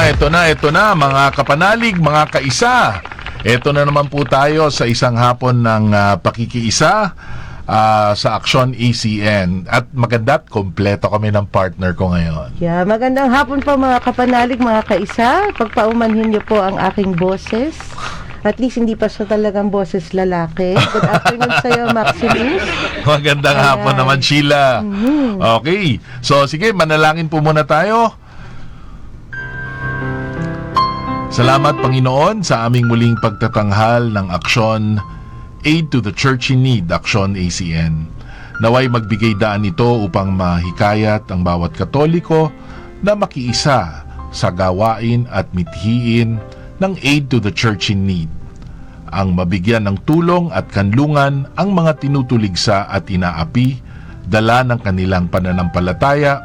ito na, mga kapanalig, mga kaisa. Ito na naman po tayo sa isang hapon ng pakikiisa sa Aksyon ACN. At maganda't kompleto kami ng partner ko ngayon. Yeah, magandang hapon po mga kapanalig, mga kaisa. Pagpaumanhin niyo po ang aking boses. At least hindi pa siya talagang boses lalaki. Good afternoon sa'yo, Maximus. Magandang hapon naman, Sheila. Okay. So, sige, manalangin po muna tayo. Salamat, Panginoon, sa aming muling pagtatanghal ng Aksyon Aid to the Church in Need, Aksyon ACN. Naway magbigay daan ito upang mahikayat ang bawat Katoliko na makiisa sa gawain at mithiin ng Aid to the Church in Need. Ang mabigyan ng tulong at kanlungan ang mga tinutuligsa at inaapi, dala ng kanilang pananampalataya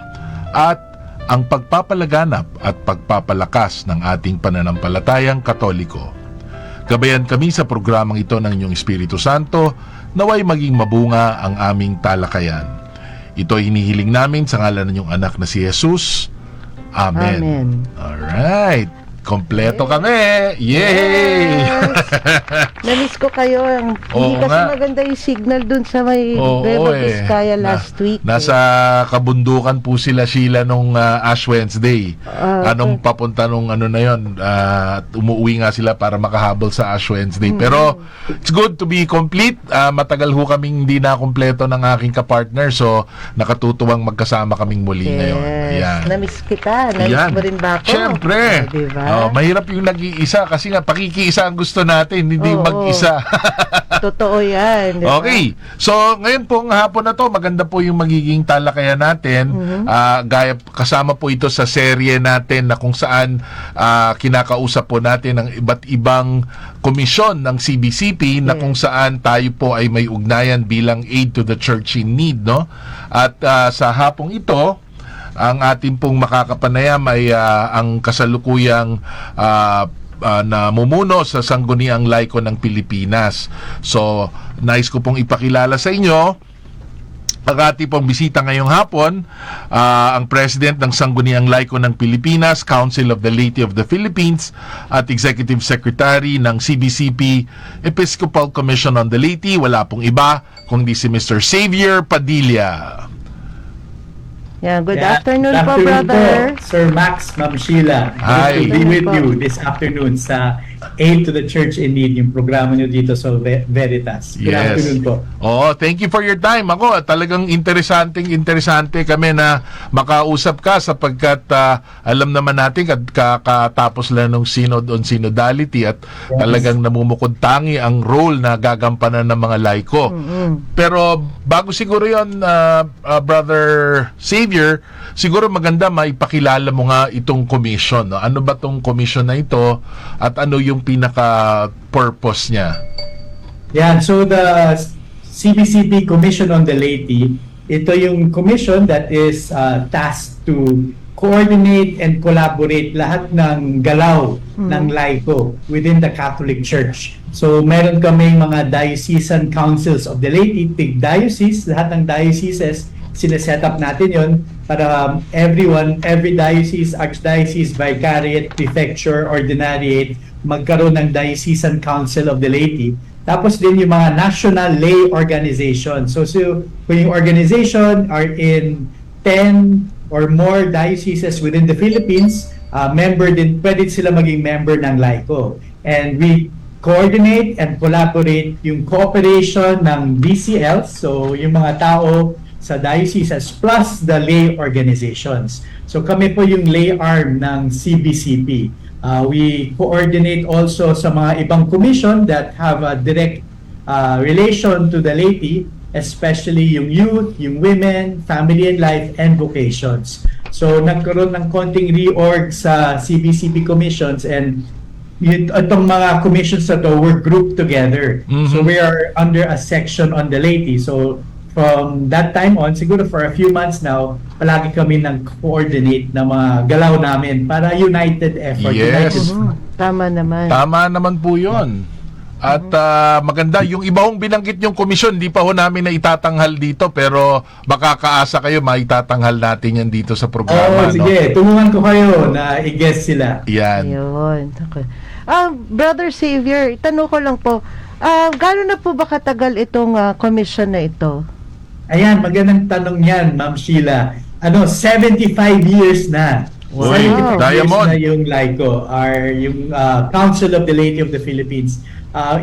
at ang pagpapalaganap at pagpapalakas ng ating pananampalatayang Katoliko. Gabayan kami sa programang ito ng inyong Espiritu Santo, naway maging mabunga ang aming talakayan. Ito ay hinihiling namin sa ngalan ng inyong anak na si Jesus. Amen. Amen. Alright. Kompleto kami. Yay! Yes! Namiss ko kayo. Hindi kasi maganda yung signal dun sa may Nueva Vizcaya last week. Nasa kabundukan po sila, Sheila, nung Ash Wednesday. Anong papunta nung ano na yun? Umuwi nga sila para makahabol sa Ash Wednesday. Pero it's good to be complete. Matagal ho kaming hindi na kompleto ng aking kapartner. So, nakatutuwang magkasama kaming muli ngayon. Ayan. Namiss kita. Namiss mo rin ba ako? Siyempre. Diba? Mahirap yung nag-iisa kasi nga pakikiisa ang gusto natin, hindi mag-isa. Totoo yan. Diba? Okay. So, ngayon pong hapon na to, maganda po yung magiging talakayan natin. Gaya kasama po ito sa serye natin na kung saan kinakausap po natin ang iba't ibang komisyon ng CBCP na kung saan tayo po ay may ugnayan bilang Aid to the Church in Need, no? At sa hapong ito, ang ating pong makakapanayam ay ang kasalukuyang namumuno sa Sangguniang Laiko ng Pilipinas. So, nais ko pong ipakilala sa inyo ang ating pong bisita ngayong hapon, ang President ng Sangguniang Laiko ng Pilipinas, Council of the Laity of the Philippines, at Executive Secretary ng CBCP Episcopal Commission on the Laity. Wala pong iba kundi si Mr. Xavier Padilla. Yeah, good afternoon po, brother. Po, Sir Max, Ma'am Sheila. Hi. Good to be with you this afternoon sa Aid to the Church in Need, yung programa nyo dito sa Veritas. Good afternoon po. Oh, thank you for your time. Ako, talagang interesante kami na makausap ka sapagkat alam naman natin kakatapos lang ng Synod on Synodality at talagang namumukod-tangi ang role na gagampanan ng mga laiko. Pero bago siguro yon, Brother Xavier, siguro maganda maipakilala mo nga itong commission. No? Ano ba itong commission na ito at ano yung pinaka-purpose niya? Yeah, so the CBCP Commission on the Laity, ito yung commission that is tasked to coordinate and collaborate lahat ng galaw ng laiko within the Catholic Church. So meron kaming mga diocesan councils of the laity, tig-diocese, lahat ng dioceses, sineset up natin yon para every diocese, archdiocese, vicariate, prefecture, ordinariate, magkaroon ng diocesan council of the laity. Tapos din yung mga national lay organization. So kung yung organization are in 10 or more dioceses within the Philippines, pwede sila maging member ng laiko. And we coordinate and collaborate yung cooperation ng DCL, so yung mga tao sa dioceses plus the lay organizations. So kami po yung lay arm ng CBCP. We coordinate also sa mga ibang commission that have a direct relation to the laity, especially yung youth, yung women, family and life, and vocations. So nagkaroon ng konting reorg sa CBCP commissions, and itong mga commissions na to were grouped together. So we are under a section on the laity. So from that time on, siguro for a few months now, palagi kami nag-coordinate na mga galaw namin para united effort. Yes. Tama naman. Tama naman po yun. At maganda, yung iba hong binanggit yung komisyon, di pa ho namin na itatanghal dito, pero baka kaasa kayo, maitatanghal natin yan dito sa programa. Sige, tulungan ko kayo na i-guess sila. Yan. Ayun. Okay. Brother Xavier, itanong ko lang po, gano'n na po ba katagal itong commission na ito? Ayan, magandang tanong yan, Ma'am Sheila. 75 years na. Wow. 75 Diamond. years na yung LICO, yung Council of the Laity of the Philippines.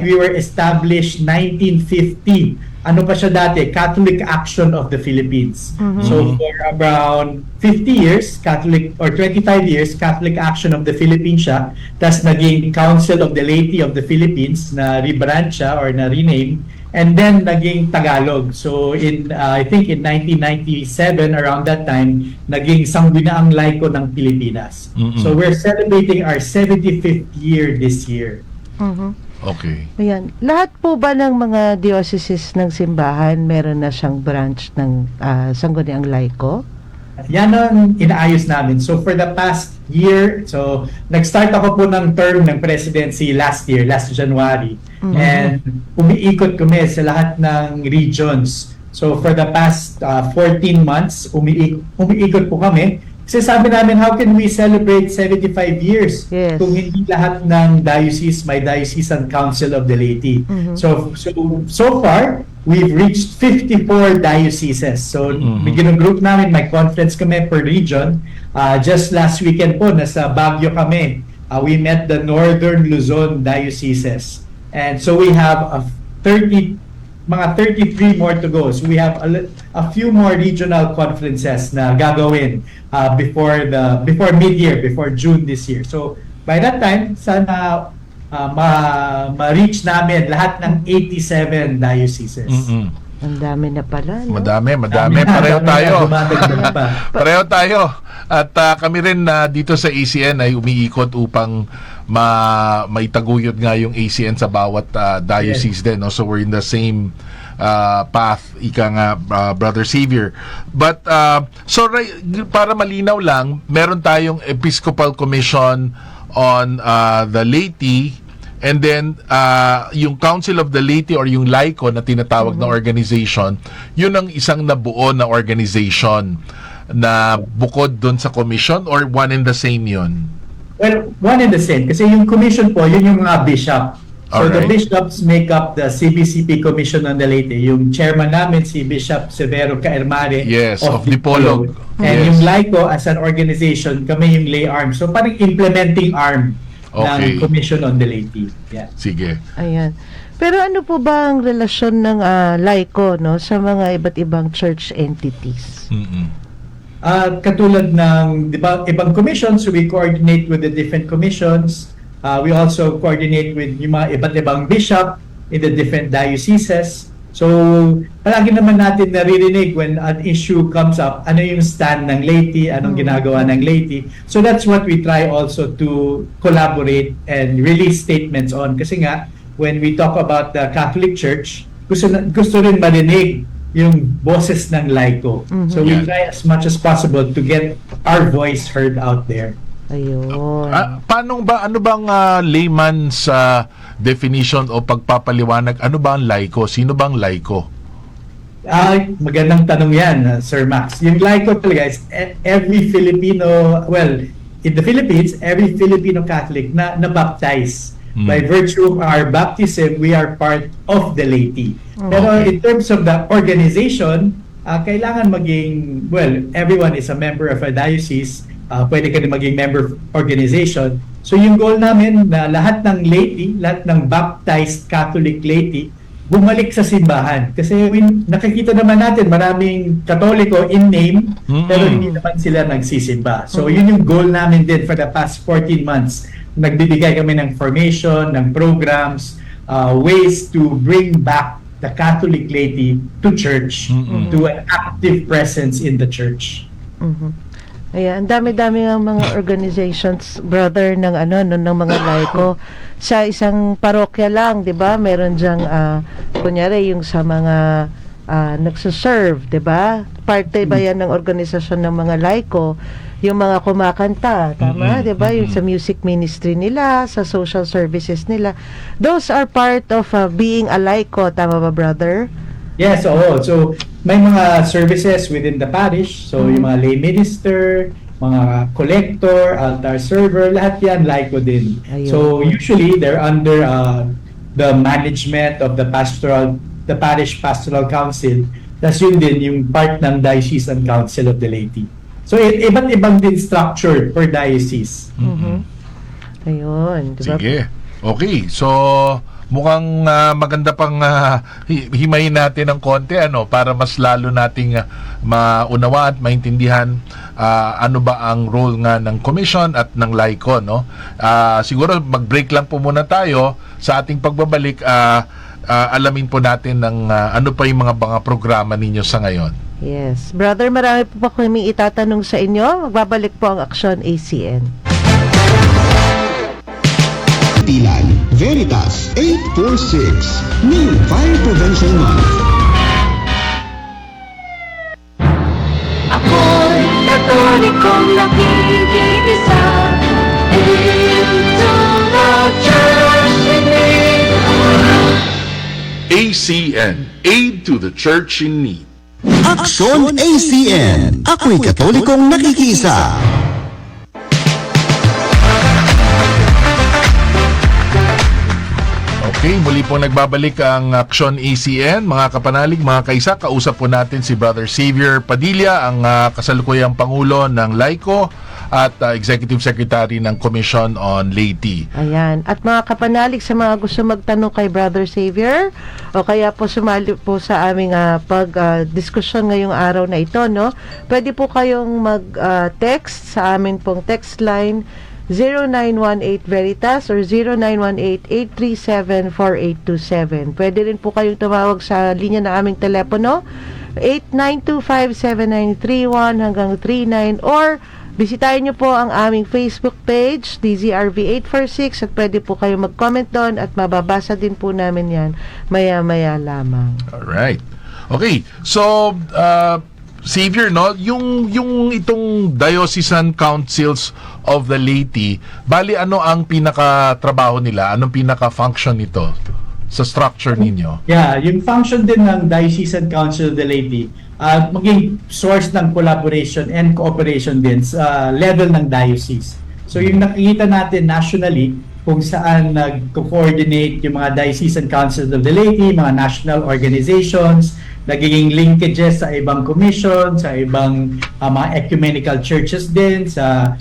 We were established 1950. Ano pa siya dati? Catholic Action of the Philippines. So for around 50 years, Catholic, or 25 years, Catholic Action of the Philippines siya. Tapos naging Council of the Laity of the Philippines na rebrand siya or na rename. And then naging Tagalog. So I think in 1997, around that time, naging Sangguniang Laiko ng Pilipinas. So we're celebrating our 75th year this year. Okay. Ayan. Lahat po ba ng mga dioceses ng simbahan meron na siyang branch ng Sangguniang Laiko? Yan ang inaayos namin. So for the past year, so nag-start ako po ng term ng presidency last January. And umiikot kami sa lahat ng regions. So for the past 14 months, umiikot po kami. Kasi sabi namin, how can we celebrate 75 years Yes. kung hindi lahat ng diocese may diocesan council of the laity? So far, we've reached 54 dioceses. So may group namin, may conference kami per region. Just last weekend po, nasa Baguio kami. We met the Northern Luzon dioceses. And so we have mga 33 more to go. So we have a few more regional conferences na gagawin before mid-year, before June this year. So by that time, sana ma-reach namin lahat ng 87 dioceses. Ang dami na pala, no? Madami. Pareho tayo. Dumadagdag pa. Pareho tayo. At kami rin dito sa ACN ay umiikot upang maitaguyod nga yung ACN sa bawat diocese din. No? So we're in the same path, ika nga, Brother Xavier. But, para malinaw lang, meron tayong Episcopal Commission on the laity, and then yung Council of the Laity or yung LICO na tinatawag na organization, yun ang isang nabuo na organization na bukod dun sa commission, or one and the same yun? Well, one and the same. Kasi yung commission po, yun yung mga bishop. So the Alright. bishops make up the CBCP Commission on the Laity. Yung chairman namin, si Bishop Severo Caermare Yes, of Dipolog. And Yes. yung LICO as an organization, kami yung lay arm. So parang implementing arm Okay. ng Commission on the Laity. Yeah. Sige. Ayan. Pero ano po ba ang relasyon ng LICO, no, sa mga iba't ibang church entities? Katulad ng ibang commissions, we coordinate with the different commissions. We also coordinate with yung mga iba't ibang bishop in the different dioceses. So, palagi naman natin naririnig when an issue comes up, ano yung stand ng laity, anong ginagawa ng laity. So that's what we try also to collaborate and release statements on. Kasi nga, when we talk about the Catholic Church, gusto rin marinig yung boses ng LICO. So we Yeah. try as much as possible to get our voice heard out there. Ayun. Ano bang layman's definition o pagpapaliwanag? Ano ba ang LICO? Sino bang LICO? Magandang tanong yan, Sir Max. Yung LICO talaga is every Filipino, well, in the Philippines, every Filipino Catholic na baptize. By virtue of our baptism, we are part of the laity. Pero in terms of the organization, kailangan maging, well, everyone is a member of a diocese. Pwede ka rin maging member of organization. So yung goal namin na lahat ng laity, lahat ng baptized Catholic laity, bumalik sa simbahan. Kasi nakikita naman natin maraming Katoliko in name, pero hindi naman sila nagsisimba. So yun yung goal namin din for the past 14 months. Nagbibigay kami ng formation, ng programs, ways to bring back the Catholic laity to church, to an active presence in the church. Ayan, ang dami-dami ng mga organizations, brother, ng ng mga LICO. Sa isang parokya lang, 'di ba? Meron diyang kunyari yung sa mga nagse-serve, 'di ba? Parte ba yan ng organisasyon ng mga LICO? yung mga kumakanta, tama, Mm-mm, 'di ba? Yung mm-mm. sa music ministry nila, sa social services nila. Those are part of being a laiko, tama ba, brother? Yes, oo. So, may mga services within the parish. So, yung mga lay minister, mga collector, altar server, lahat yan laiko din. Ayun. So, usually, they're under the management of the parish pastoral council. Tapos yun din, yung part ng diocesan council of the laity. So, iba't ibang din structure per diocese. Mhm. Ayun, 'di ba? Sige. Okay, so mukhang maganda pang himayin natin ng konti para mas lalo nating maunawa at maintindihan ano ba ang role nga ng commission at ng laiko, no? Siguro mag-break lang po muna tayo sa ating pagbabalik. Alamin po natin ng ano pa yung mga programa ninyo sa ngayon. Yes. Brother, marami po pa kami itatanong sa inyo. Magbabalik po ang Aksyon ACN. Tilan, Veritas 846, New Fire Prevention Month. Ako'y katolikong nakikisa into the church in need. ACN, Aid to the Church in Need. Aksyon ACN, ako'y katolikong nakikisa. Okay, muli po nagbabalik ang Aksyon ACN. Mga kapanalig, mga kaisa, kausap po natin si Brother Xavier Padilla, ang kasalukuyang Pangulo ng Laiko at Executive Secretary ng Commission on Laity. Ayan. At mga kapanalig, sa mga gusto magtanong kay Brother Xavier o kaya po sumali po sa aming pag-diskusyon ngayong araw na ito, no? Pwede po kayong mag-text sa amin pong text line 0918 Veritas or 0918-837-4827. Pwede rin po kayong tumawag sa linya ng aming telepono 8925-7931 hanggang 39 or bisitahin nyo po ang aming Facebook page DZRV846 at pwede po kayo mag-comment doon at mababasa din po namin yan maya-maya lamang. Alright. Okay, so Xavier, no, yung itong diocesan councils of the laity, bali ano ang pinaka-trabaho nila? Anong pinaka-function nito sa structure ninyo? Yeah, yung function din ng Diocesan Council of the Laity, maging source ng collaboration and cooperation din sa level ng diocese. So yung nakikita natin nationally, kung saan nag-coordinate yung mga Diocesan Councils of the Laity, mga national organizations, nagiging linkages sa ibang commission, sa ibang mga ecumenical churches din, sa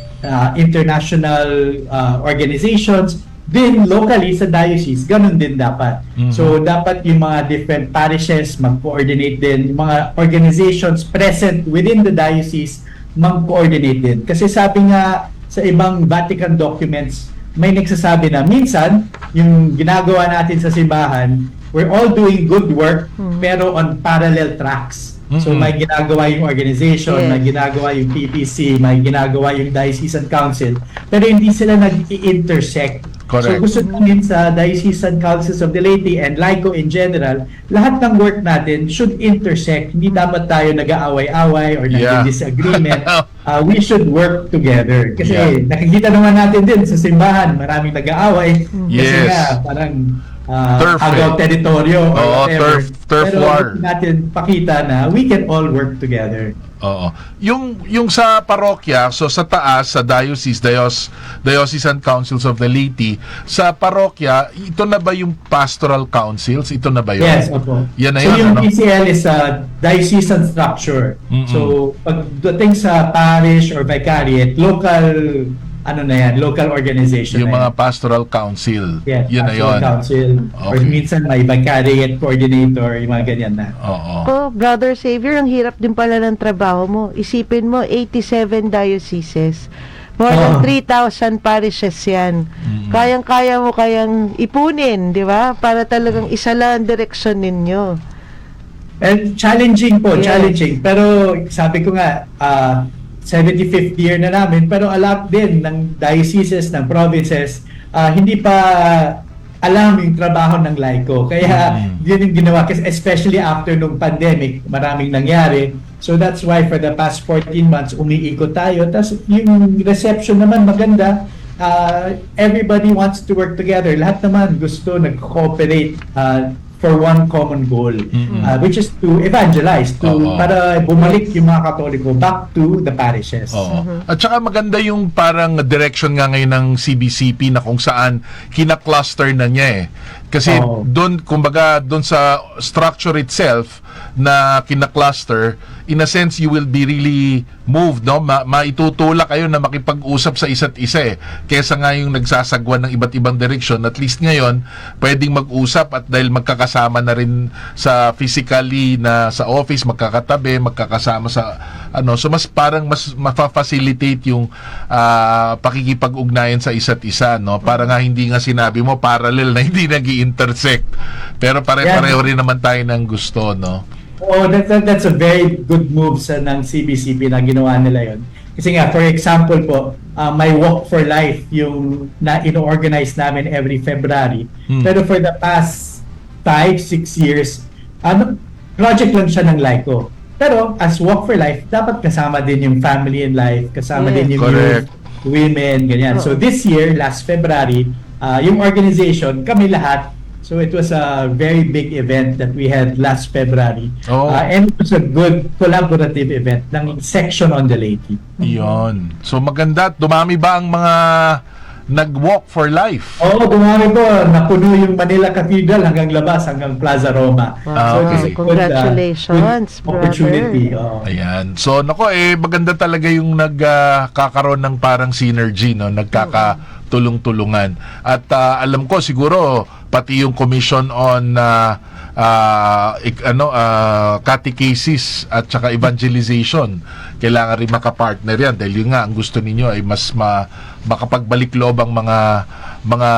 international organizations, din locally sa diocese, ganun din dapat. Mhm. So dapat yung mga different parishes mag-coordinate din, yung mga organizations present within the diocese mag-coordinate din. Kasi sabi nga sa ibang Vatican documents, may nagsasabi na minsan yung ginagawa natin sa simbahan, we're all doing good work pero on parallel tracks. So Mhm. may ginagawa yung organization, Yes. may ginagawa yung PPC, may ginagawa yung Diocesan Council, pero hindi sila nag-i-intersect. Correct. So gusto namin sa Diocesan Councils of the Laity and Laiko in general, lahat ng work natin should intersect. Hindi dapat tayo nag-aaway-away or Yeah. nag-disagreement. We should work together. Kasi Yeah. nakikita naman natin din sa simbahan, maraming nag-aaway. Kasi Yes. nga, parang Turf, agaw teritoryo or Oo, whatever. turf Pero war. gusto natin pakita na we can all work together. Oo. Yung sa parokya, so sa taas, sa Diocesan Councils of the Laity, sa parokya, ito na ba yung pastoral councils? Ito na ba yun? Yes, opo. Yan na So yun, yung ano? PCL is a diocesan structure. Mm-mm. So pagdating sa parish or vicariate, local organization Yung na mga pastoral council. yan. Yun na Pastoral yun. Council. Or Okay. minsan may vicariate coordinator, yung mga ganyan na. Oo. Brother Xavier, ang hirap din pala ng trabaho mo. Isipin mo, 87 dioceses. More than Oo. 3,000 parishes yan. Kayang-kaya mo kayang ipunin, di ba? Para talagang isa lang ang direksyon ninyo. And challenging po, Yes. challenging. Pero sabi ko nga, 75th year na namin, pero a lot din ng dioceses, ng provinces, hindi pa alam yung trabaho ng laiko. Kaya yun yung ginawa, kasi especially after nung pandemic, maraming nangyari. So that's why for the past 14 months, umiikot tayo. Tapos yung reception naman maganda. Everybody wants to work together. Lahat naman gusto nag-cooperate for one common goal, which is to evangelize, para bumalik yung mga Katoliko back to the parishes. Oo. At saka maganda yung parang direction nga ngayon ng CBCP na kung saan kina-cluster na niya eh. Kasi doon, kumbaga, doon sa structure itself na kina-cluster, in a sense, you will be really moved, no? Maitutulak kayo na makipag-usap sa isa't isa eh. Kesa nga yung nagsasagwan ng iba't ibang direction, at least ngayon, pwedeng mag-usap at dahil magkakasama na rin sa physically na sa office, magkakatabi, magkakasama sa so mas parang mas mafa-facilitate yung pakikipag-ugnayan sa isa't isa, no? Para nga hindi nga sinabi mo parallel na hindi nag-i-intersect. Pero pare-pareho rin naman tayo ng gusto, no? Oh, that's a very good move ng CBCP na ginawa nila yon. Kasi nga, for example po, may Walk for Life yung na ino-organize namin every February. Pero for the past 5-6 years, project lang siya ng LICO. Pero as Walk for Life, dapat kasama din yung family and life, kasama din yung youth, women, ganyan. So this year, last February, yung organization, kami lahat. So it was a very big event that we had last February. And it was a good collaborative event ng Section on the Laity. Iyon. So maganda. Dumami ba ang mga nag-walk for life? Dumami po. Napuno yung Manila Cathedral hanggang labas, hanggang Plaza Roma. So it was a congratulations, good opportunity. Ayan. So nako maganda talaga yung nagkakaroon ng parang synergy, no? Nagkakatulong-tulungan. At alam ko siguro pati yung Commission on catechesis at saka evangelization, kailangan rin makapartner yan dahil yun nga ang gusto ninyo ay mas makapagbalik loob ang mga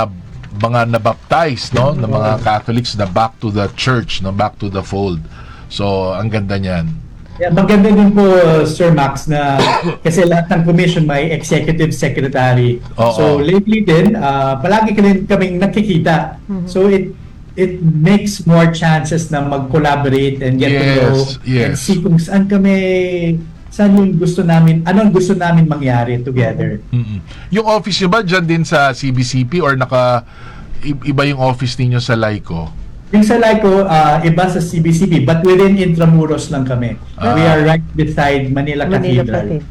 nabaptize, no, ng mga Catholics na back to the church, no, back to the fold. So ang ganda niyan. Yeah, maganda din po, Sir Max, na kasi lahat ng commission may executive secretary. So lately din, palagi kaming nakikita. So it makes more chances na mag-collaborate and get to know and see kung saan yung gusto namin, anong gusto namin mangyari together. Yung office nyo ba dyan din sa CBCP or iba yung office ninyo sa LICO? Yung sa LICO, iba sa CBCP, but within Intramuros lang kami. We are right beside Manila Cathedral.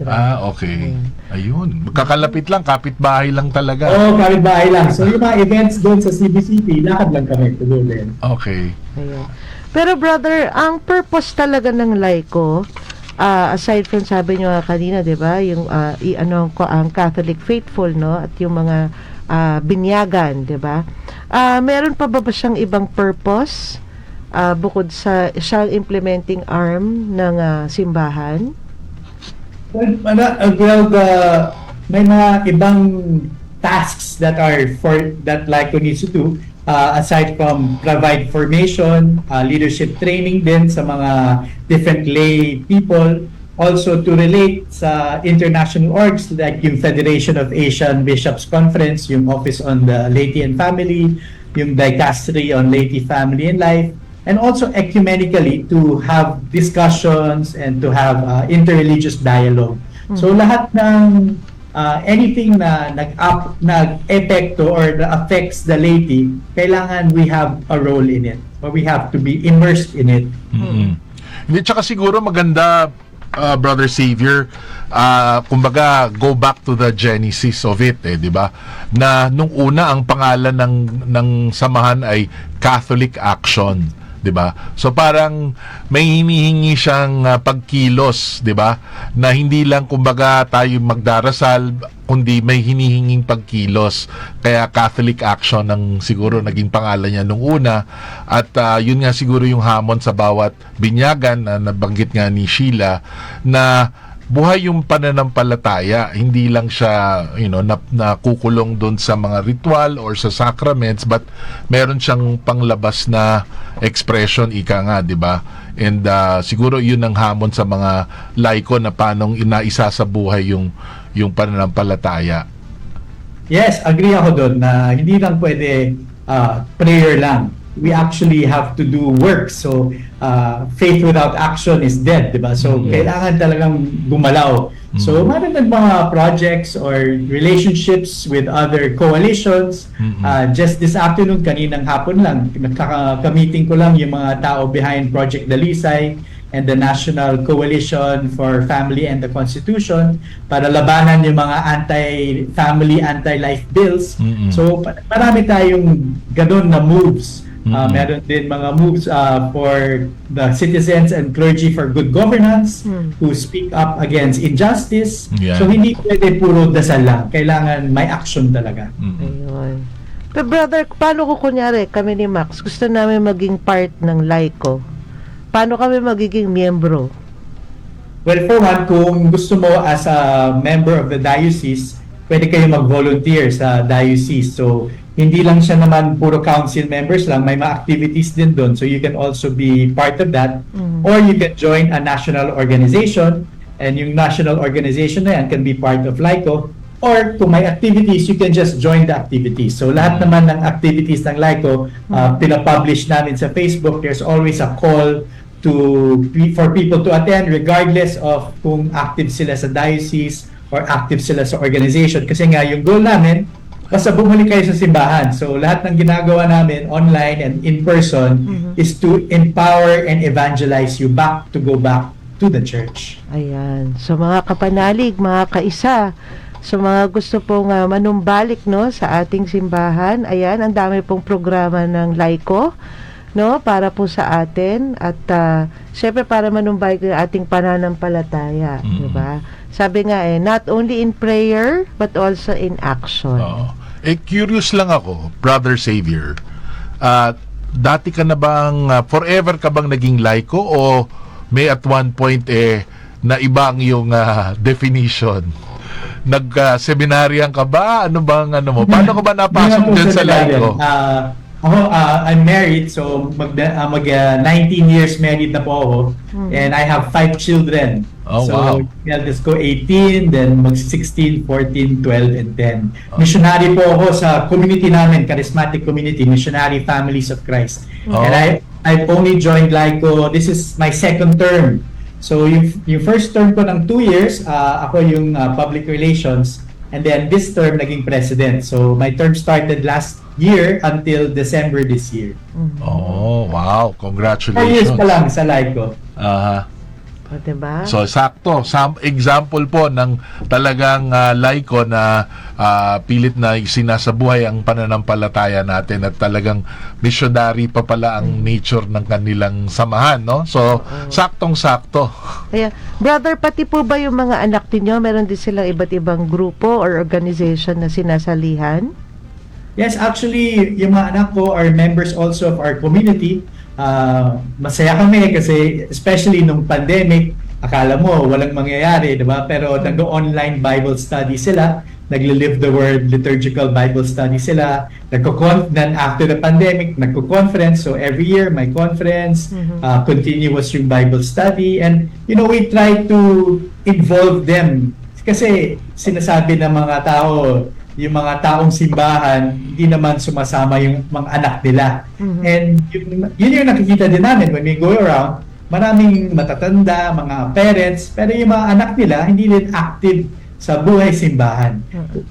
Okay. Ayun. Magkakalapit lang, kapitbahay lang talaga. Kapitbahay lang. So yung mga events doon sa CBCP, lakad lang kami tuloy. Okay. Ayun. Pero brother, ang purpose talaga ng LICO, aside from sabi nyo kanina, 'di ba, yung ang Catholic faithful, no, at yung mga binyagan, 'di ba? Meron pa ba siyang ibang purpose bukod sa siyang implementing arm ng simbahan? May mga ibang tasks that LICO needs to do, aside from provide formation, leadership training din sa mga different lay people, also to relate sa international orgs like yung Federation of Asian Bishops Conference, yung Office on the Laity and Family, yung Dicastery on Laity, Family and Life, and also ecumenically to have discussions and to have interreligious dialogue. So lahat ng anything na nag-epekto or that affects the laity, kailangan we have a role in it, or we have to be immersed in it. Hindi, tsaka siguro maganda, Brother Xavier, kumbaga go back to the genesis of it, di ba? Na nung una ang pangalan ng samahan ay Catholic Action, di ba? So parang may hinihingi siyang pagkilos, di ba? Na hindi lang kumbaga tayo magdarasal, kundi may hinihinging pagkilos. Kaya Catholic Action ang siguro naging pangalan niya nung una. At yun nga siguro yung hamon sa bawat binyagan na nabanggit nga ni Sheila, na buhay yung pananampalataya, hindi lang siya nakukulong doon sa mga ritual or sa sacraments, but meron siyang panglabas na expression, ika nga, di ba? And siguro yun ang hamon sa mga laiko na paanong inaisa sa buhay yung pananampalataya. Yes, agree ako doon na hindi lang pwede prayer lang. we actually have to do work. So, faith without action is dead, di ba? So, kailangan talagang gumalaw. So, meron ng mga projects or relationships with other coalitions. Just this afternoon, kaninang hapon lang, kamiting ko lang yung mga tao behind Project Dalisay and the National Coalition for Family and the Constitution para labanan yung mga anti-family, anti-life bills. So, marami tayong ganun na moves. Meron din mga moves for the citizens and clergy for good governance who speak up against injustice. Yeah. So, hindi pwede puro dasal lang. Kailangan may action talaga. Ayun. Pero brother, paano ko kunyari, kami ni Max, gusto namin maging part ng LICO? Paano kami magiging miyembro? Well, for one, kung gusto mo as a member of the diocese, pwede kayo mag-volunteer sa diocese. So, hindi lang siya naman puro council members lang, may mga activities din doon. So, you can also be part of that. Or you can join a national organization, and yung national organization na yan can be part of LICO. Or kung may activities, you can just join the activities. So, lahat naman ng activities ng LICO, pinapublish namin sa Facebook. There's always a call for people to attend regardless of kung active sila sa diocese or active sila sa organization. Kasi nga, yung goal namin, basta bumalik kayo sa simbahan. So, lahat ng ginagawa namin online and in person is to empower and evangelize you to go back to the church. Ayan. So, mga kapanalig, mga kaisa, so mga gusto pong manumbalik, no, sa ating simbahan, ayan, ang dami pong programa ng LICO, no, para po sa atin at syempre para manumbalik ang ating pananampalataya, di ba? Sabi nga not only in prayer but also in action. Curious lang ako, Brother Xavier. Dati ka na bang, forever ka bang naging LICO o may at one point na iba ang iyong definition? Nag-seminaryan ka ba? Ano bang mo? Paano ka ba napasok dyan sa LICO? Ako, I'm married, so mag 19 years married na po ako. And I have 5 children. Oh, so, wow. eldest ko 18, then mag 16, 14, 12, and 10. Missionary po ako sa community namin, charismatic community, Missionary Families of Christ. And I've only joined LICO, this is my second term. So, yung first term ko ng 2 years, ako yung public relations. And then this term, naging president. So, my term started last year until December this year. Oh, wow. 4 years Congratulations. pa lang sa LICO. O, diba? So, sakto. Example po ng talagang LICO na pilit na sinasabuhay ang pananampalataya natin at talagang missionary pa pala ang nature ng kanilang samahan, no? So, saktong-sakto. Ayan. Brother, pati po ba yung mga anak ninyo, meron din silang iba't ibang grupo or organization na sinasalihan? Yes, actually, yung mga anak ko are members also of our community. Masaya kami kasi especially nung pandemic, akala mo walang mangyayari, di ba? Pero nag-online Bible study sila, nagli-live the word liturgical Bible study sila, then after the pandemic, nagko-conference. So every year may conference, continuous yung Bible study, and we try to involve them kasi sinasabi ng mga tao, yung mga taong simbahan, hindi naman sumasama yung mga anak nila. And yun yung nakikita din namin when we go around, maraming matatanda, mga parents, pero yung mga anak nila, hindi din active sa buhay simbahan.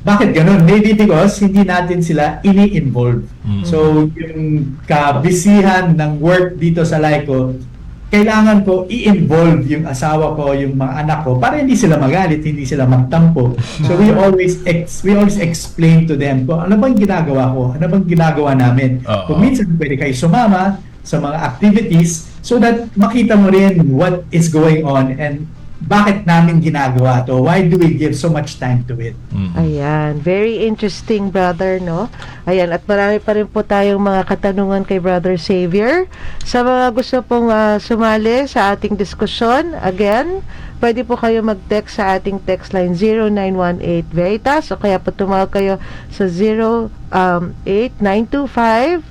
Bakit ganun? Maybe because hindi natin sila ini-involve. So, yung kabisihan ng work dito sa LICO, kailangan ko i-involve yung asawa ko, yung mga anak ko para hindi sila magalit, hindi sila magtampo. So we always explain to them kung ano bang ginagawa ko, ano bang ginagawa namin. Kung minsan pwede kayo sumama sa mga activities so that makita mo rin what is going on and bakit namin ginagawa to? Why do we give so much time to it? Ayan, very interesting, brother, no? Ayan, at marami pa rin po tayong mga katanungan kay Brother Xavier. Sa mga gusto pong sumali sa ating diskusyon, again, pwede po kayo mag-text sa ating text line 0918 Veritas o kaya po tumawag kayo sa 08925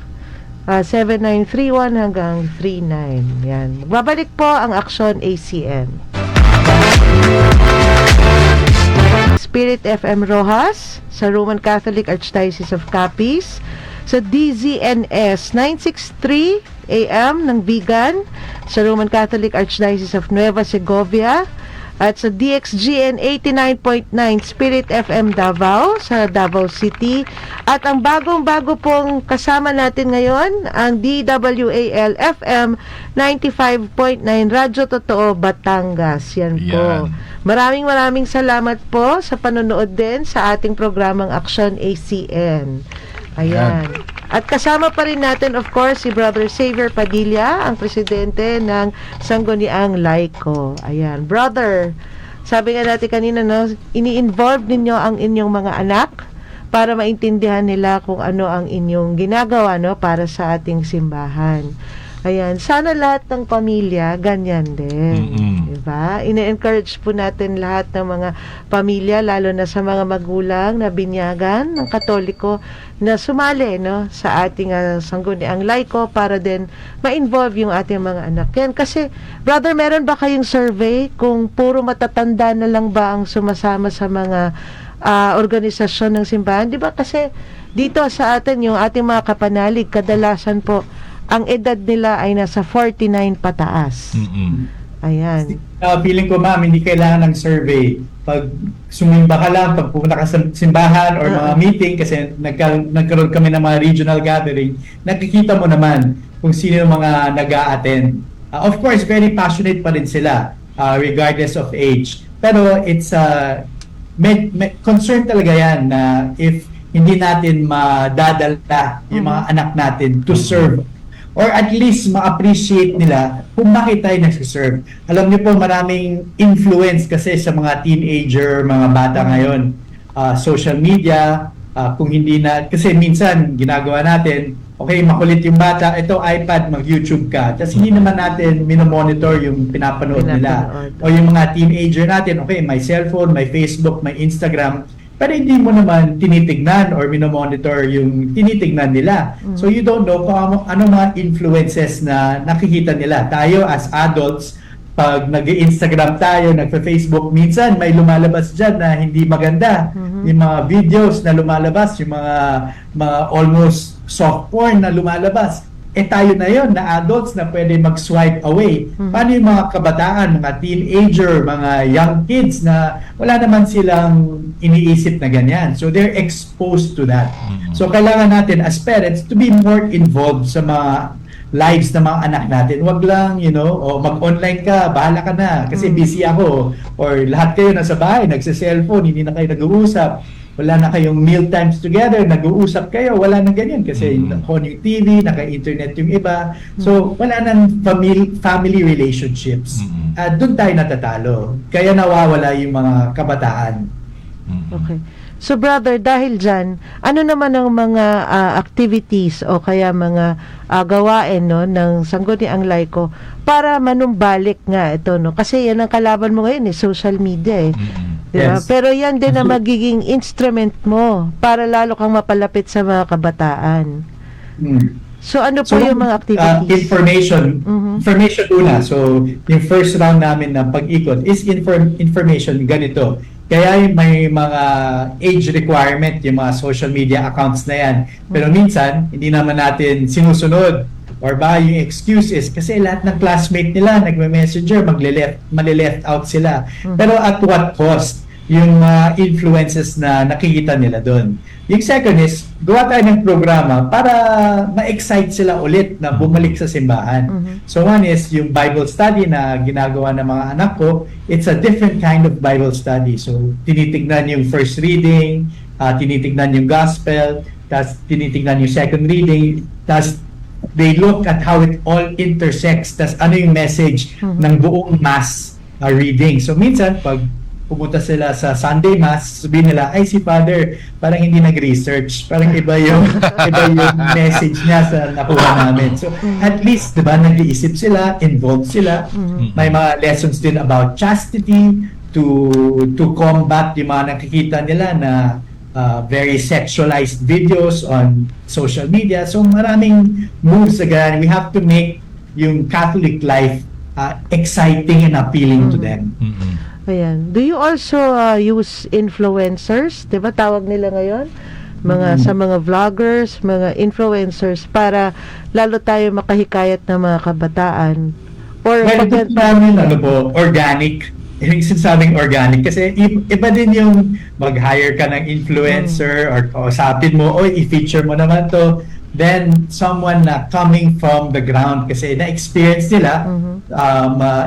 7931 hanggang 39. Yan. Babalik po ang Aksyon ACN. Spirit FM Rojas sa Roman Catholic Archdiocese of Capiz. sa DZNS 963 AM ng Vigan, sa Roman Catholic Archdiocese of Nueva Segovia, at sa DXGN 89.9 Spirit FM Davao sa Davao City, at ang bagong-bago pong kasama natin ngayon ang DWAL FM 95.9 Radyo Totoo Batangas. Yan po. Yan. Maraming salamat po sa panonood din sa ating programang Aksyon ACN. Ayan. At kasama pa rin natin, of course, si Brother Xavier Padilla, ang presidente ng Sangguniang Laiko. Ayan. Brother, sabi nga natin kanina, no, ini-involve ninyo ang inyong mga anak para maintindihan nila kung ano ang inyong ginagawa, no, para sa ating simbahan. Ayan. Sana lahat ng pamilya ganyan din. Diba? Ine-encourage po natin lahat ng mga pamilya, lalo na sa mga magulang na binyagan ng Katoliko, na sumali, no, sa ating Sangguniang Laiko para din ma-involve yung ating mga anak. Yan. Kasi, brother, meron ba kayong survey kung puro matatanda na lang ba ang sumasama sa mga organisasyon ng simbahan? Di ba? Kasi dito sa atin, yung ating mga kapanalig, kadalasan po, ang edad nila ay nasa 49 pataas. Ayan. Feeling ko, ma'am, hindi kailangan ng survey. Pag sumimba ka lang, pag pumunta ka sa simbahan or mga meeting, kasi nagkaroon kami ng mga regional gathering, nakikita mo naman kung sino yung mga nag-a-attend. Of course, very passionate pa rin sila, regardless of age. Pero it's may concern talaga yan na if hindi natin madadala yung mga anak natin to serve, or at least ma-appreciate nila kung bakit tayo nagsiserve. Alam niyo po, maraming influence kasi sa mga teenager, mga bata ngayon. Social media, kung hindi na, kasi minsan ginagawa natin, okay, makulit yung bata, ito iPad, mag-YouTube ka. Tapos hindi naman natin minomonitor yung pinapanood nila. O yung mga teenager natin, okay, may cellphone, may Facebook, may Instagram, pero hindi mo naman tinitignan or minomonitor yung tinitignan nila. So you don't know kung ano mga influences na nakikita nila. Tayo as adults, pag nag-Instagram tayo, nagpa-Facebook, minsan may lumalabas dyan na hindi maganda. Yung mga videos na lumalabas, yung mga almost soft porn na lumalabas. Tayo na yon na adults na pwede mag-swipe away. Paano yung mga kabataan, mga teenager, mga young kids na wala naman silang iniisip na ganyan. So they're exposed to that. So kailangan natin as parents to be more involved sa mga lives ng mga anak natin. Huwag lang, mag-online ka, bahala ka na kasi busy ako. Or lahat kayo nasa bahay, nagsa-cellphone, hindi na kayo nag-uusap. Wala na kayong meal times together, nag-uusap kayo, wala na ganyan kasi on yung TV, naka-internet yung iba. So, wala nang family relationships. Doon tayo natatalo. Kaya nawawala yung mga kabataan. Okay. So, brother, dahil dyan, ano naman ang mga activities o kaya mga gawain, no, ng Sangguniang Laiko para manumbalik nga ito, no? Kasi yan ang kalaban mo ngayon, social media, eh. Diba? Yes. Pero yan din ang magiging instrument mo para lalo kang mapalapit sa mga kabataan. So ano po yung mga activities? Information una. So yung first round namin na pag-ikot is information ganito. Kaya may mga age requirement yung mga social media accounts na yan. Pero minsan hindi naman natin sinusunod. Or ba yung excuses kasi lahat ng classmate nila nagme-messenger, mali-left out sila. Pero at what cost? Yung influences na nakikita nila doon. Yung second is, gawa tayo ng programa para ma-excite sila ulit na bumalik sa simbahan. So one is yung Bible study na ginagawa ng mga anak ko. It's a different kind of Bible study. So tinitignan yung first reading, tinitignan yung gospel, tapos tinitignan yung second reading, tapos they look at how it all intersects, tas ano yung message ng buong mass reading. So minsan pag pumunta sila sa Sunday Mass, sabihin nila, ay si Father parang hindi nag-research, parang iba yung message niya sa nakuha namin. So at least, diba, nag-iisip sila, involved sila. May mga lessons din about chastity to combat yung mga nakikita nila na very sexualized videos on social media. So maraming moves again. We have to make yung Catholic life exciting and appealing to them. Ayan. Do you also use influencers? Diba tawag nila ngayon? sa mga vloggers, mga influencers para lalo tayo makahikayat ng mga kabataan. Or Well, ito namin, organic. Yung sinasabing organic kasi iba din yung mag-hire ka ng influencer or kausapin mo, i-feature mo naman to. Then someone na coming from the ground kasi na-experience nila,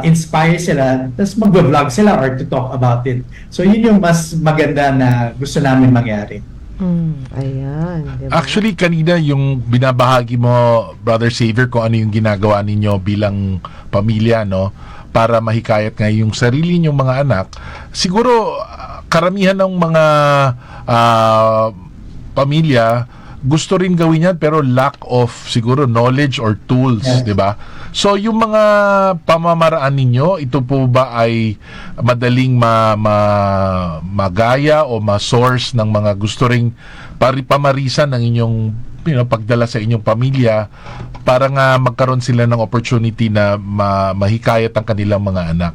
inspire sila, tapos mag-vlog sila or to talk about it. So yun yung mas maganda na gusto namin mangyari. Ayan. Diba? Actually, kanina yung binabahagi mo, Brother Xavier, kung ano yung ginagawa ninyo bilang pamilya, no? Para mahikayat nga yung sarili ninyong mga anak. Siguro, karamihan ng mga pamilya, gusto rin gawin yan pero lack of siguro knowledge or tools, Yes. 'di ba? So yung mga pamamaraan ninyo, ito po ba ay madaling magaya o ma-source ng mga gusto ring pamarisan ng inyong pagdala sa inyong pamilya para nga magkaroon sila ng opportunity na mahikayat ang kanilang mga anak?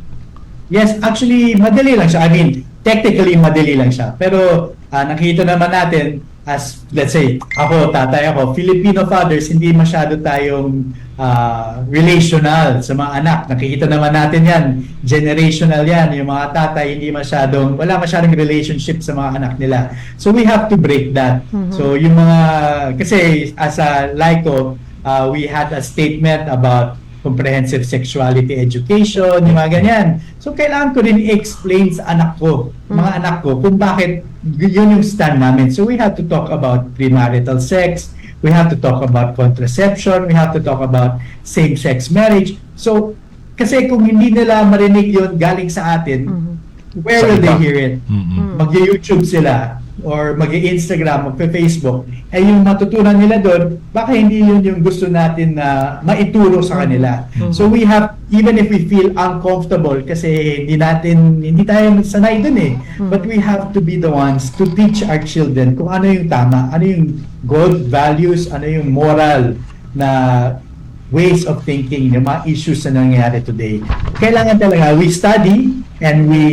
Yes, actually, madali lang siya. I mean, technically, madali lang siya. Pero nakita naman natin, as let's say, tatay ako, Filipino fathers, hindi masyado tayong relational sa mga anak. Nakikita naman natin yan. Generational yan. Yung mga tatay, wala masyadong relationship sa mga anak nila. So we have to break that. So yung kasi as a LICO, we had a statement about comprehensive sexuality education, yung mga ganyan. So, kailangan ko rin i-explain sa mga anak ko, kung bakit yun yung stand namin. So, we have to talk about premarital sex, we have to talk about contraception, we have to talk about same-sex marriage. So, kasi kung hindi nila marinig yun galing sa atin, where will they hear it? Mag-YouTube sila, or mag-Instagram, mag-Facebook, yung matutunan nila doon, baka hindi yun yung gusto natin na maituro sa kanila. So we have, even if we feel uncomfortable, kasi hindi tayo sanay doon but we have to be the ones to teach our children kung ano yung tama, ano yung good values, ano yung moral na ways of thinking, yung mga issues na nangyayari today. Kailangan talaga, we study and we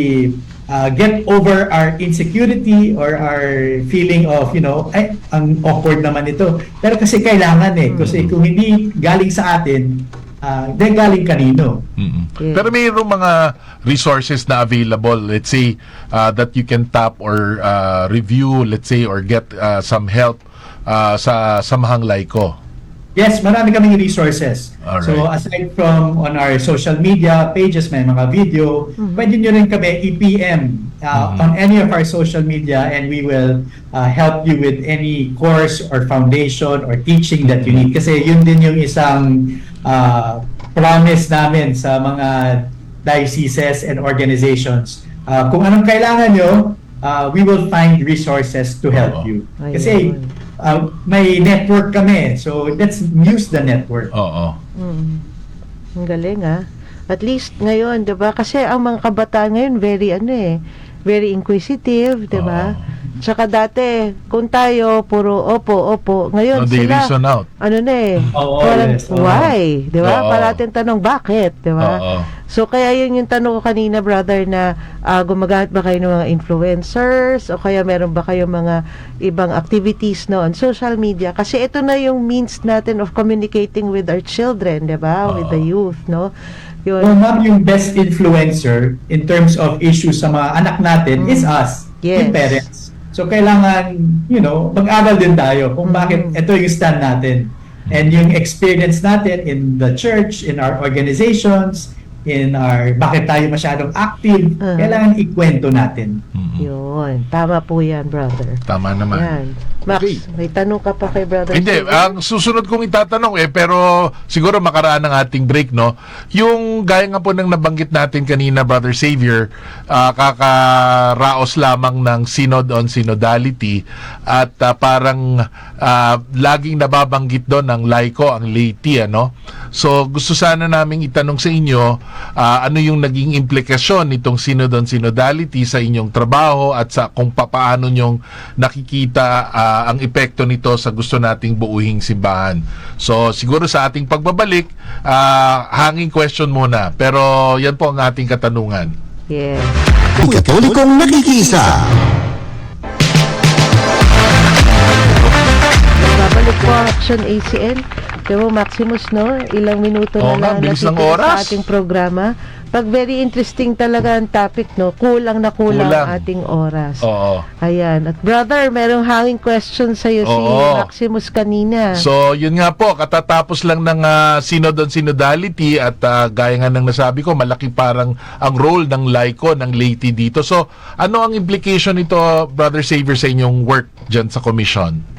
get over our insecurity or our feeling of, ang awkward naman ito. Pero kasi kailangan kasi kung hindi galing sa atin, then galing kanino. Yeah. Pero mayroong mga resources na available, let's say, that you can tap or review, let's say, or get some help sa Samahang Laiko. Yes, marami kaming resources. Alright. So aside from on our social media pages, may mga video, pwede nyo rin kami i-PM on any of our social media and we will help you with any course or foundation or teaching that you need. Kasi yun din yung isang promise namin sa mga dioceses and organizations. Kung anong kailangan nyo, we will find resources to help you. Kasi may network kami. So, let's use the network. Oo. Ang galing At least ngayon, 'di ba? Kasi ang mga kabataan ngayon very inquisitive, 'di ba? Tsaka dati, kung tayo puro opo, ngayon They sila reason out. parang Yes. why, 'di ba? Oo. Parating tanong bakit, 'di ba? Oo. So kaya yun yung tanong ko kanina, brother, na gumagamit ba kayo ng mga influencers o kaya meron ba kayong mga ibang activities on social media? Kasi ito na yung means natin of communicating with our children, 'di ba? With the youth, no? Yun. Well, ma'am, yung best influencer in terms of issues sa mga anak natin is us, Yes. yung parents. So, kailangan, mag-aral din tayo kung bakit ito yung stand natin. And yung experience natin in the church, in our organizations, bakit tayo masyadong active, kailangan ikwento natin. Yun. Tama po yan, brother. Tama naman. Yan. Max, Okay. may tanong ka pa kay brother? Hindi, Xavier? ang susunod kong itatanong pero siguro makaraan ng ating break, no? Yung gaya nga po ng nabanggit natin kanina, Brother Xavier, kakaraos lamang ng Synod on Synodality at parang laging nababanggit doon ang laiko, ang laity, ano? So, gusto sana naming itanong sa inyo, ano yung naging implikasyon nitong Synod on Synodality sa inyong trabaho at sa kung paano nyong nakikita ang epekto nito sa gusto nating buuhing simbahan. So, siguro sa ating pagbabalik, hanging question muna. Pero yan po ang ating katanungan. Yes. Katolikong nakikisa. Action ACN. Kaya mo, Maximus, no? Ilang minuto Oo nga, na lang bilis ng natitira oras. sa ating programa. Pag very interesting talaga ang topic, no? Kulang Kulang. ang ating oras. Oo. Ayan. At brother, merong hanging question sa'yo si Oo. Maximus kanina. So, yun nga po, katatapos lang ng Synod on Synodality at gaya nga ng nasabi ko, malaki parang ang role ng laiko, ng laity dito. So, ano ang implication nito, Brother Xavier, sa inyong work dyan sa commission?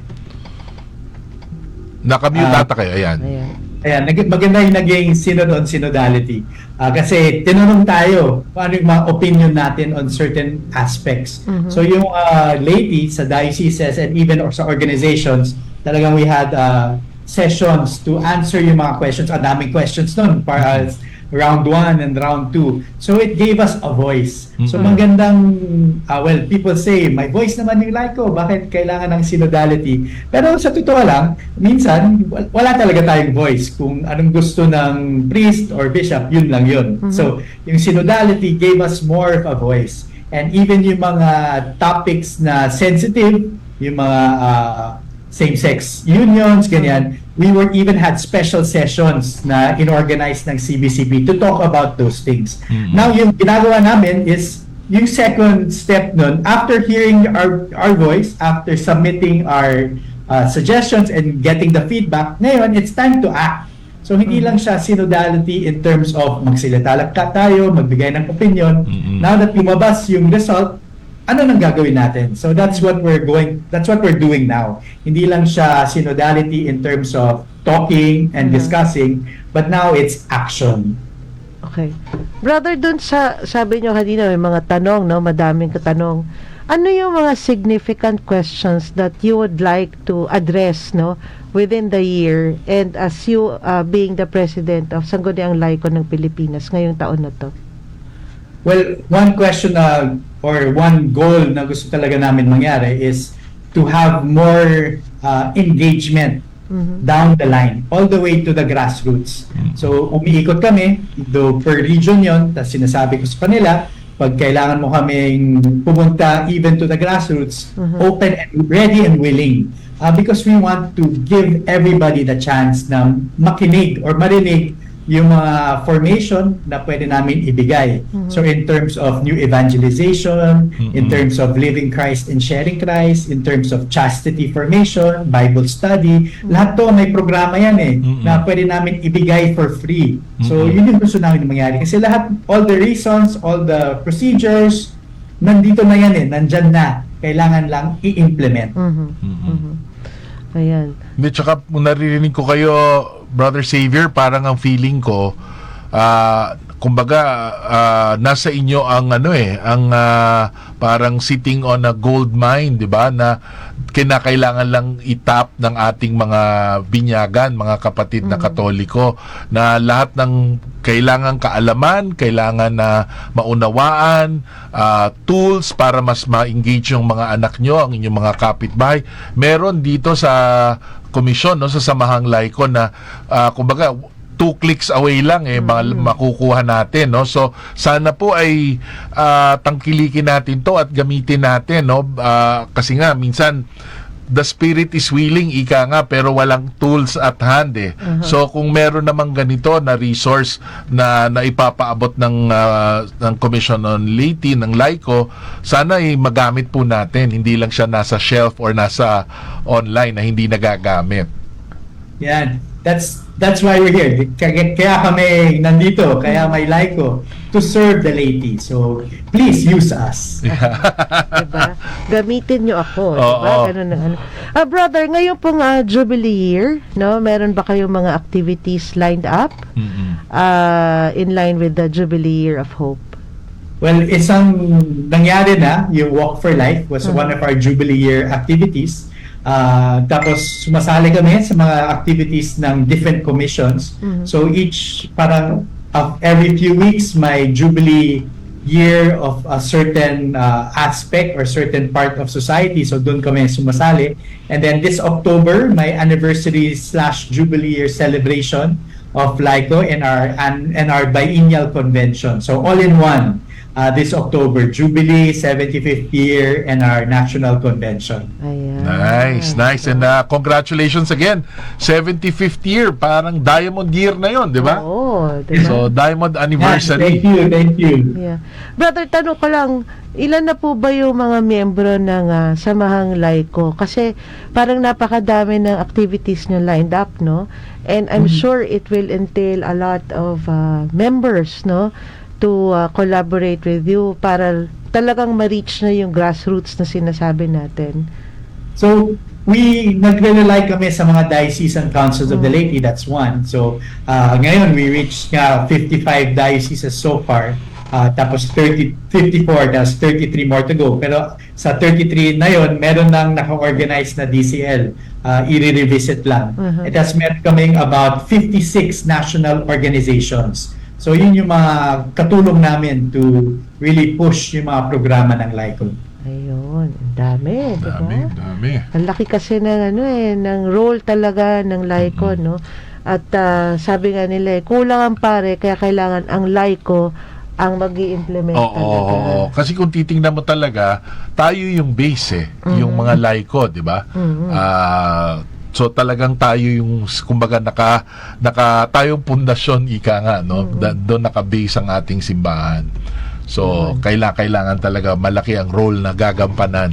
Nakamute ata kayo, ayan. Ayan. Ayan, maganda yung naging Synod on Synodality. Kasi tinanong tayo kung ano yung mga opinion natin on certain aspects. So yung laity sa dioceses and even or sa organizations, talagang we had sessions to answer yung mga questions. Ang daming questions nun para round 1 and round 2. So it gave us a voice. So magandang, well, people say, my voice naman yung laiko, bakit kailangan ng synodality? Pero sa totoo lang, minsan, wala talaga tayong voice. Kung anong gusto ng priest or bishop, yun lang yun. So yung synodality gave us more of a voice. And even yung mga topics na sensitive, yung mga same-sex unions, ganyan, we were even had special sessions na inorganize ng CBCP to talk about those things. Now, yung ginagawa namin is yung second step nun, after hearing our voice, after submitting our suggestions and getting the feedback, ngayon, it's time to act. So, hindi lang siya synodality in terms of magsilatalagka tayo, magbigay ng opinion. Now that lumabas yung result, ano nang gagawin natin? So that's what we're doing now. Hindi lang siya synodality in terms of talking and discussing, but now it's action. Okay. Brother, dun sa, sabi nyo kanina, may mga tanong, no? Madaming katanong. Ano yung mga significant questions that you would like to address, no? Within the year and as you being the president of Sangguniang Laiko ng Pilipinas ngayong taon na to? Well, one question or one goal na gusto talaga namin mangyari is to have more engagement down the line, all the way to the grassroots. So, umiikot kami, do per region yon, tapos sinasabi ko sa kanila, pag kailangan mo kaming pumunta even to the grassroots, open and ready and willing. Because we want to give everybody the chance na makinig or marinig yung mga formation na pwede namin ibigay. So in terms of new evangelization, in terms of living Christ and sharing Christ, in terms of chastity formation, Bible study, lahat to may programa yan na pwede namin ibigay for free. So yun yung gusto namin mangyari. Kasi lahat, all the reasons, all the procedures, nandito na yan nandyan na. Kailangan lang i-implement. Ayan. Hindi, tsaka naririnig ko kayo, Brother Xavier, parang ang feeling ko, kumbaga, nasa inyo ang parang sitting on a gold mine, di ba? Na kinakailangan lang itap ng ating mga binyagan, mga kapatid na Katoliko, na lahat ng kailangan kaalaman, kailangan na maunawaan, tools para mas ma-engage yung mga anak nyo, ang inyong mga kapitbahay. Meron dito sa komisyon, no, sa Samahang Laiko na kumbaga 2 clicks away lang makukuha natin, no. So sana po ay tangkilikin natin to at gamitin natin, no, kasi nga minsan the spirit is willing, ika nga, pero walang tools at hand So kung meron namang ganito na resource na ipapaabot ng Commission on Laity, ng Laiko, sana ay magamit po natin, hindi lang siya nasa shelf or nasa online na hindi nagagamit. Yan. That's why we're here. Kaya kami nandito, kaya may Laiko, to serve the laity. So, please use us. Diba? Gamitin nyo ako. Diba? Oo. Ganun na, ano. Brother, ngayon pong Jubilee year, no? Meron ba kayong mga activities lined up in line with the Jubilee Year of Hope? Well, isang nangyari na, yung Walk for Life was one of our Jubilee Year activities. Tapos sumasali kami sa mga activities ng different commissions. So each parang every few weeks may Jubilee year of a certain aspect or certain part of society. So doon kami sumasali. And then this October, may anniversary/Jubilee year celebration of Laiko and our biennial convention. So all in one. this October, Jubilee, 75th year, and our National Convention. Ayan. Nice. And congratulations again. 75th year, parang diamond year na yon, di ba? Oo, diba? So, diamond Yes, anniversary. thank you. Yeah. Brother, tanong ko lang, ilan na po ba yung mga miyembro ng Samahang Laiko? Kasi parang napakadami ng activities nyo lined up, no? And I'm sure it will entail a lot of members, no? To collaborate with you para talagang ma-reach na yung grassroots na sinasabi natin. So, we nagre-rely kami sa mga diocesan councils of the laity, that's one. So, ngayon, we reached 55 dioceses so far. Tapos 54, tapos 33 more to go. Pero sa 33 na yon, meron nang naka-organize na DCL. I-revisit lang. Uh-huh. And that's meron kaming about 56 national organizations. So yun yung mga katulong namin to really push yung mga programa ng LICO. Ayun, ang dami, di ba? Dami. Ang laki kasi ng ng role talaga ng LICO, no? At sabi nga nila, kulang ang pare, kaya kailangan ang LICO ang mag-i-implement talaga. Oo. Kasi kung titingnan mo talaga, tayo yung base yung mga laiko, di ba? So talagang tayo yung kumbaga tayong pundasyon ika nga, no? Doon naka-base ang ating simbahan. So kailangan talaga malaki ang role na gagampanan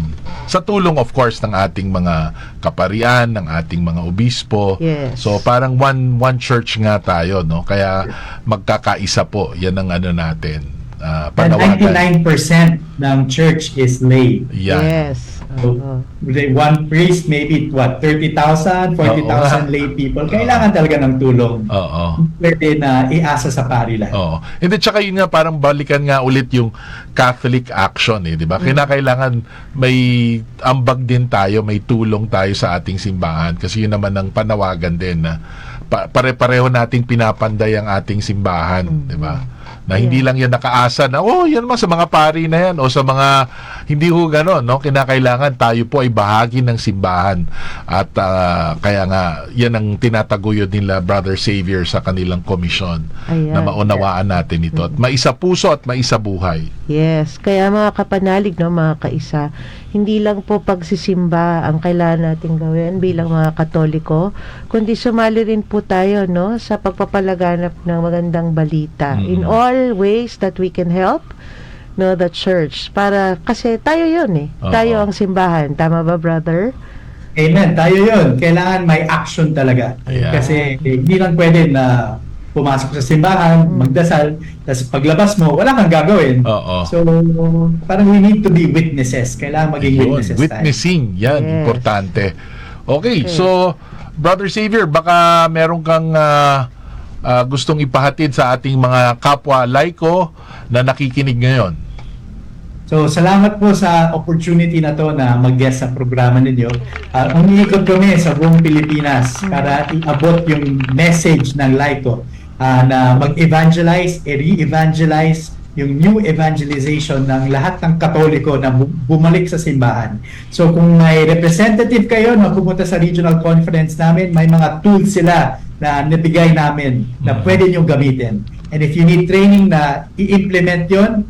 sa tulong of course ng ating mga kaparian, ng ating mga obispo. Yes. So parang one church nga tayo, no? Kaya magkakaisa po. Yan ang natin. And Panawagan. 99% ng church is lay. Yan. Yes. So, Oo. one priest, maybe 30,000, 40,000 lay people. Kailangan talaga ng tulong. Oo. Pwede na iasa sa parilan. Oo. Hindi, tsaka yun nga, parang balikan nga ulit yung Catholic action, di ba? Kinakailangan may ambag din tayo, may tulong tayo sa ating simbahan kasi yun naman ang panawagan din na pare-pareho nating pinapanday ang ating simbahan, di ba? Na hindi lang yan nakaasa na, yan naman sa mga pari na yan o sa mga, hindi ho gano'n, no? Kinakailangan tayo po ay bahagi ng simbahan at kaya nga, yan ang tinataguyod nila Brother Xavier sa kanilang komisyon. Ayan. Na maunawaan natin ito at maisa puso at maisa buhay. Yes, kaya mga kapanalig, no, mga kaisa, hindi lang po pagsisimba ang kailangan nating gawin bilang mga Katoliko, kundi sumali rin po tayo, no, sa pagpapalaganap ng magandang balita in all ways that we can help, no, the church. Para kasi tayo 'yun Oo. tayo ang simbahan, tama ba, brother? Amen. Tayo yun. Kailangan may action talaga. Ayan. Kasi hindi lang pwede na pumasok sa simbahan, magdasal, tapos paglabas mo, wala kang gagawin. Oo. So, parang we need to be witnesses. Kailangan maging Ayun, witnesses tayo. witnessing, yan, Yes. importante. Okay, so, Brother Xavier, baka meron kang gustong ipahatid sa ating mga kapwa laiko na nakikinig ngayon. So, salamat po sa opportunity na to na mag-guest sa programa ninyo. Umiikot kami sa buong Pilipinas para iabot yung message ng LICO na mag-evangelize, re-evangelize yung new evangelization ng lahat ng Katoliko na bumalik sa simbahan. So, kung may representative kayo na pumunta sa regional conference namin, may mga tools sila na nabigay namin na pwede nyo gamitin. And if you need training na i-implement yon,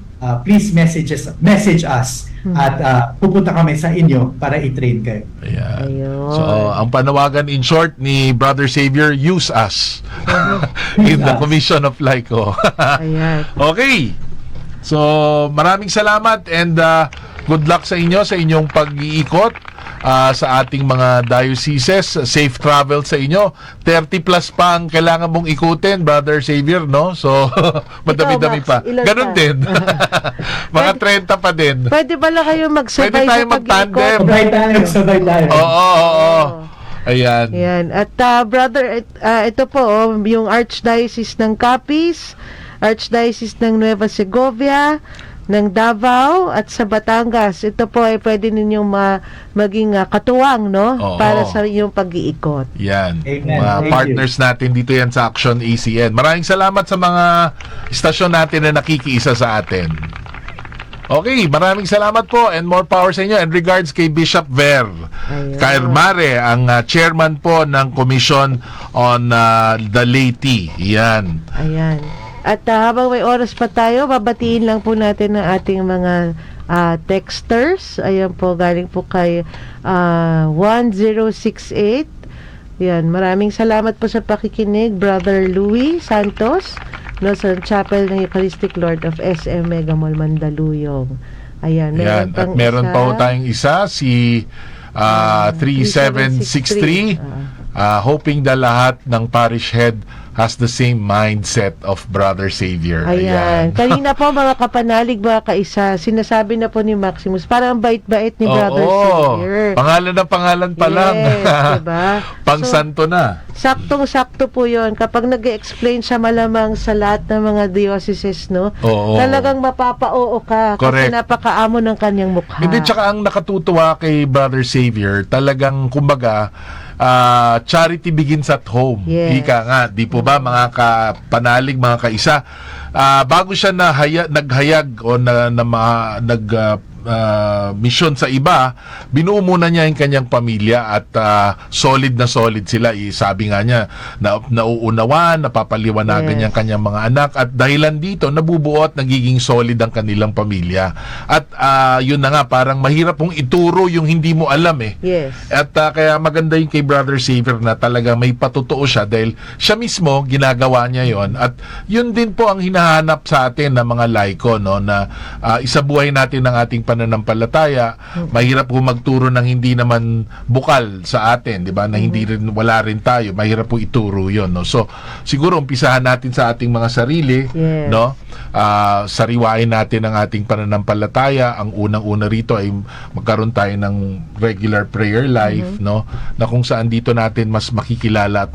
please message us at pupunta kami sa inyo para i-train kayo. Ayan. Ayun. So, ang panawagan in short ni Brother Xavier, use us in the Commission of Laiko. Ayan. Okay. So, maraming salamat and good luck sa inyo sa inyong pag-iikot sa ating mga dioceses. Safe travel sa inyo. 30 plus pa ang kailangan mong ikutin, Brother Xavier, no? So, madami-dami Max, pa. ilan Ganon pa? din. Mga 30 pa din. Pwede pala kayo magsabay Pwede tayo sa mag-tandem. pag-iikot? Sabay tayo. Oo. Ayan. Yan. At brother, ito po, yung Archdiocese ng Capiz, Archdiocese ng Nueva Segovia, ng Davao at sa Batangas. Ito po ay pwede ninyong maging katuwang, no? Oo. Para sa inyong pag-iikot. Yan. Amen. Mga Thank partners natin dito yan sa Action ACN. Maraming salamat sa mga istasyon natin na nakikiisa sa atin. Okay, maraming salamat po and more power sa inyo. And regards kay Bishop Ver Caermare, ang chairman po ng Commission on the Laity. Yan. Ayan. At habang may oras pa tayo, babatiin lang po natin ang ating mga texters. Ayan po, galing po kay 1068. Yan, maraming salamat po sa pakikinig, Brother Louis Santos, no, sa Chapel ng Eucharistic Lord of SM Mega Mall Mandaluyong. Ayan, Yan. At meron pa ho tayong isa, si 3763, hoping the lahat ng parish head has the same mindset of Brother Savior. Ayan. Kanina po mga kapanalig, mga kaisa, sinasabi na po ni Maximus, parang bait-bait ni Brother Savior. Pangalan na pangalan pa lang. Yes, diba? Pang-santo na. Saktong-sakto po yun. Kapag nag-explain siya malamang sa lahat ng mga dioceses, no? Oo. Talagang mapapa-oo ka. Correct. Kasi napakaamo ng kanyang mukha. Hindi, tsaka ang nakatutuwa kay Brother Savior, talagang, kumbaga, charity begins at home. Yes. Ika nga, di po ba, mga kapanalig, mga kaisa, bago siya naghayag o mission sa iba, binuo muna niya yung kanyang pamilya at solid na solid sila. Sabi nga niya, nauunawan, napapaliwanagan niya ang kanyang mga anak, at dahilan dito, nabubuo at nagiging solid ang kanilang pamilya. At yun na nga, parang mahirap pong ituro yung hindi mo alam eh. Yes. At kaya maganda yung kay Brother Savior na talaga may patotoo siya dahil siya mismo ginagawa niya yon. At yun din po ang hinahanap sa atin ng mga laiko, no, na isabuhay natin ang ating pananampalataya. Mahirap po magturo ng hindi naman bukal sa atin, di ba, na hindi rin, wala rin tayo. Mahirap po ituro yon, no. So siguro umpisahan natin sa ating mga sarili, Yes. no. Sariwain natin ang ating pananampalataya. Ang unang-una rito ay magkaroon tayo ng regular prayer life, no, na kung saan dito natin mas makikilala at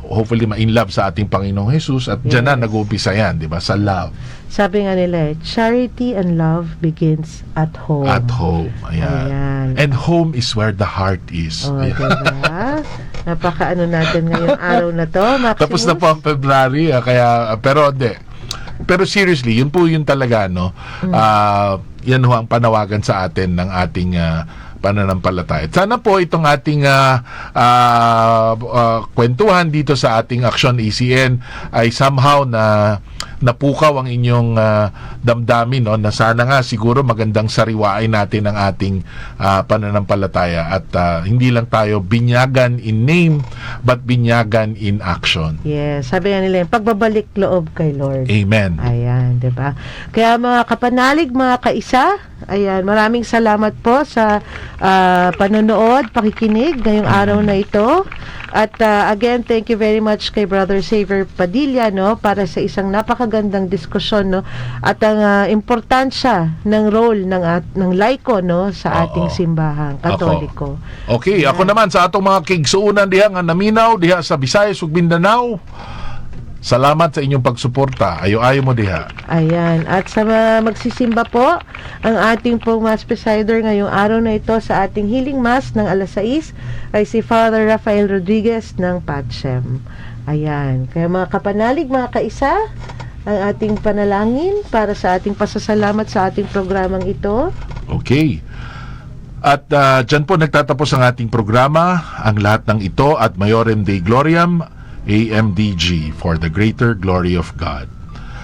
hopefully ma-in love sa ating Panginoong Jesus, at dyan na nag-uumpisa yan, di ba, sa love. Sabi nga nila, charity and love begins at home. At home. Ayan. Ayan. And home is where the heart is. Oh, Ayan. diba? Napaka-ano natin ngayong araw na to, Maximus. Tapos na po ang February, kaya, pero hindi. Pero seriously, yun po yun talaga, no? Yan ho ang panawagan sa atin ng ating pananampalataya. Sana po itong ating kwentuhan dito sa ating Aksyon ACN ay somehow na napukaw ang inyong damdamin, no, na sana nga siguro magandang sariwain natin ang ating pananampalataya at hindi lang tayo binyagan in name but binyagan in action. Yes, sabi nga nila, pagbabalik loob kay Lord. Amen. Ayan, 'di ba? Kaya mga kapanalig, mga kaisa, ayan, maraming salamat po sa panonood, pakikinig ngayong araw na ito. At again, thank you very much kay Brother Savior Padilla, no, para sa isang napakagandang diskusyon, no, at ang importansya ng role ng laiko, no, sa ating simbahang Katoliko. Okay, ako naman sa atong mga kigsuunan diha nga naminaw diha sa Visayas ug Mindanao. Salamat sa inyong pagsuporta. Ayo-ayo mo diha. Ayan. At sa magsisimba po, ang ating pong Mass Presider ngayong araw na ito sa ating Healing Mass ng alas 6 ay si Father Rafael Rodriguez ng Patchem. Ayan. Kaya mga kapanalig, mga kaisa, ang ating panalangin para sa ating pasasalamat sa ating programang ito. Okay. At dyan po nagtatapos ang ating programa. Ang lahat ng ito at Maiorem Dei Gloriam, AMDG, for the greater glory of God.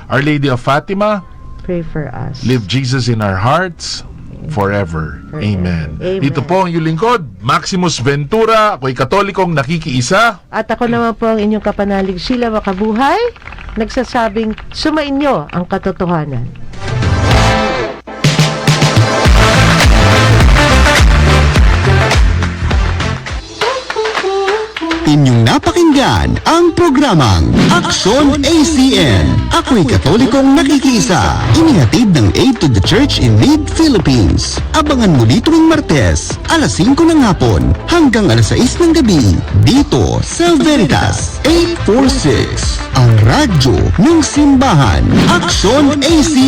Our Lady of Fatima, Pray for us. live Jesus in our hearts forever. Amen. Amen. Ito po ang iyong lingkod, Maximus Ventura. Ako'y Katolikong nakikiisa. At ako naman po ang inyong kapanalig, Sheila Makabuhay, nagsasabing, sumainyo ang katotohanan. Inyong napakinggan ang programang Aksyon ACN. Ako'y Katolikong nakikiisa. Inihatid ng Aid to the Church in Need Philippines. Abangan muli tuwing Martes, alas 5 ng hapon hanggang alas 6 ng gabi. Dito sa Veritas 846. Ang radyo ng simbahan. Aksyon ACN.